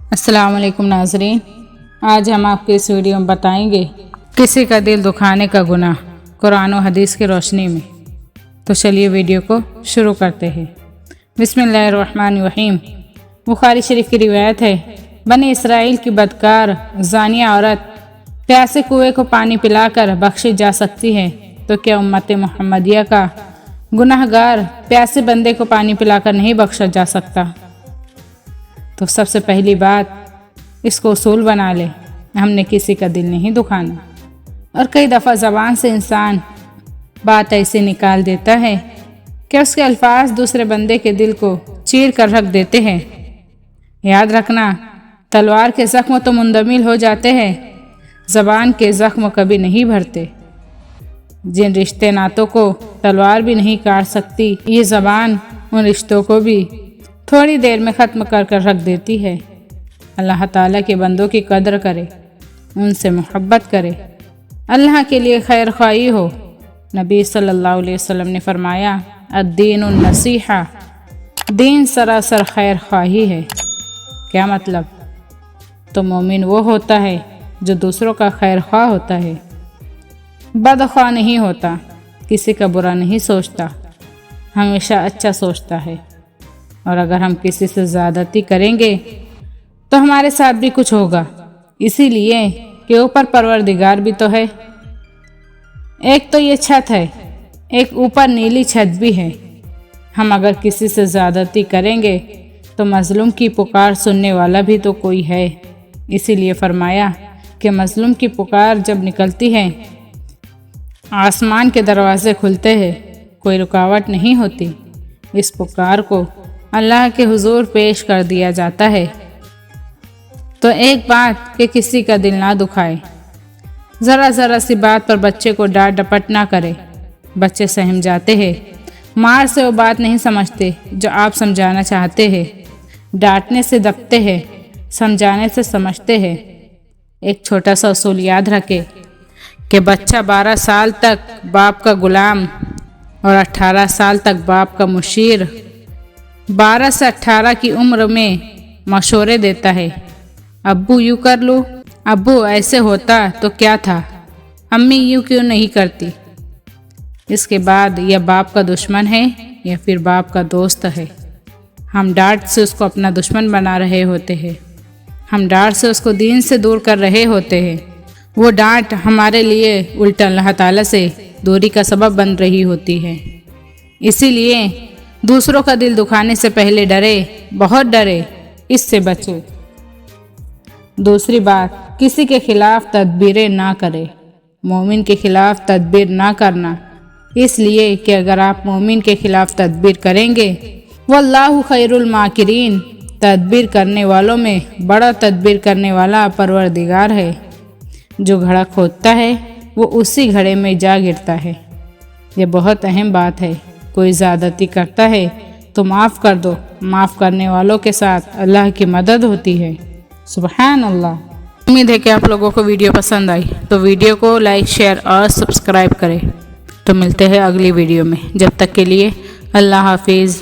अस्सलाम वालेकुम नाज़रीन, आज हम आपके इस वीडियो में बताएंगे किसी का दिल दुखाने का गुनाह कुरान और हदीस की रोशनी में। तो चलिए वीडियो को शुरू करते हैं। बिस्मिल्लाहिर्रहमानिर्रहीम। बुखारी शरीफ की रिवायत है, बनी इसराइल की बदकार ज़ानिया औरत प्यासे कुएं को पानी पिलाकर बख्शी जा सकती है, तो क्या उम्मत मुहम्मदिया का गुनाहगार प्यासे बंदे को पानी पिलाकर नहीं बख्शा जा सकता? तो सबसे पहली बात इसको उसूल बना ले, हमने किसी का दिल नहीं दुखाना। और कई दफ़ा ज़बान से इंसान बात ऐसे निकाल देता है कि उसके अल्फाज दूसरे बंदे के दिल को चीर कर रख देते हैं। याद रखना, तलवार के ज़ख्म तो मुंदमिल हो जाते हैं, ज़बान के ज़ख्म कभी नहीं भरते। जिन रिश्ते नातों को तलवार भी नहीं काट सकती, ये ज़बान उन रिश्तों को भी थोड़ी देर में ख़त्म कर रख देती है। अल्लाह ताला के बंदों की कदर करे, उनसे मोहब्बत करे, अल्लाह के लिए खैर ख्वाही हो। नबी सल्लल्लाहु अलैहि वसल्लम ने फरमाया, अद्दीनुन नसीहा, दीन सरासर खैर ख्वाही है। क्या मतलब? तो मोमिन वो होता है जो दूसरों का खैर ख्वाह होता है, बदख्वाह नहीं होता, किसी का बुरा नहीं सोचता, हमेशा अच्छा सोचता है। और अगर हम किसी से ज़्यादती करेंगे तो हमारे साथ भी कुछ होगा, इसीलिए कि ऊपर परवरदिगार भी तो है। एक तो ये छत है, एक ऊपर नीली छत भी है। हम अगर किसी से ज़्यादती करेंगे तो मज़लूम की पुकार सुनने वाला भी तो कोई है। इसीलिए फरमाया कि मज़लूम की पुकार जब निकलती है, आसमान के दरवाजे खुलते हैं, कोई रुकावट नहीं होती। इस पुकार को अल्लाह के हुजूर पेश कर दिया जाता है। तो एक बात कि किसी का दिल ना दुखाए, ज़रा सी बात पर बच्चे को डांट डपट ना करे। बच्चे सहम जाते हैं, मार से वो बात नहीं समझते जो आप समझाना चाहते हैं, डांटने से दबते हैं, समझाने से समझते हैं। एक छोटा सा उसूल याद रखे कि बच्चा 12 साल तक बाप का गुलाम और 18 साल तक बाप का मुशीर, 12 से 18 की उम्र में मशवरे देता है। अब्बू यूँ कर लो, अब्बू ऐसे होता तो क्या था, अम्मी यूँ क्यों नहीं करती। इसके बाद यह बाप का दुश्मन है या फिर बाप का दोस्त है। हम डांट से उसको अपना दुश्मन बना रहे होते हैं, हम डांट से उसको दीन से दूर कर रहे होते हैं। वो डांट हमारे लिए उल्टा अल्लाह ताला से दूरी का सबब बन रही होती है। इसीलिए दूसरों का दिल दुखाने से पहले डरे, बहुत डरे, इससे बचे। दूसरी बात, किसी के खिलाफ तदबीरें ना करे। मोमिन के खिलाफ तदबीर ना करना, इसलिए कि अगर आप मोमिन के खिलाफ तदबीर करेंगे, वल्लाहु खैरुल माकिरीन, तदबीर करने वालों में बड़ा तदबीर करने वाला परवरदिगार है। जो घड़ा खोदता है वो उसी घड़े में जा गिरता है। ये बहुत अहम बात है। कोई ज़्यादती करता है तो माफ़ कर दो, माफ़ करने वालों के साथ अल्लाह की मदद होती है। सुबहान अल्लाह। उम्मीद है कि आप लोगों को वीडियो पसंद आई, तो वीडियो को लाइक, शेयर और सब्सक्राइब करें। तो मिलते हैं अगली वीडियो में, जब तक के लिए अल्लाह हाफिज़।